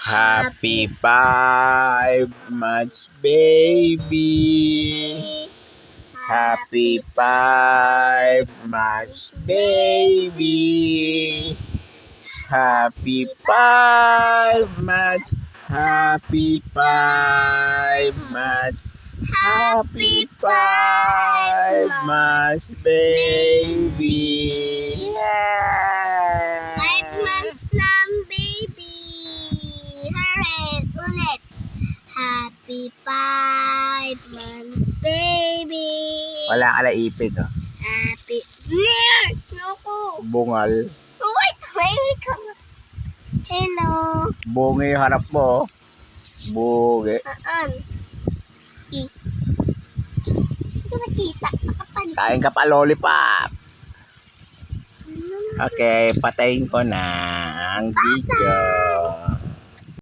Happy 5 months, baby. Happy 5 months, baby. Happy 5 months. Happy 5 months. Happy 5 months, baby. 5 months ng baby. Hooray! Ulit. Happy 5 months, baby. Wala ka na ipit, oh. Happy... Nerd! Naku! Bungal. Wait! May ka. Hello. Bungi yung harap mo, oh. Bungi. Saan? Hindi ko nakita. Nakapalit. Kain ka pa lollipop. Okay, patayin ko na ang video.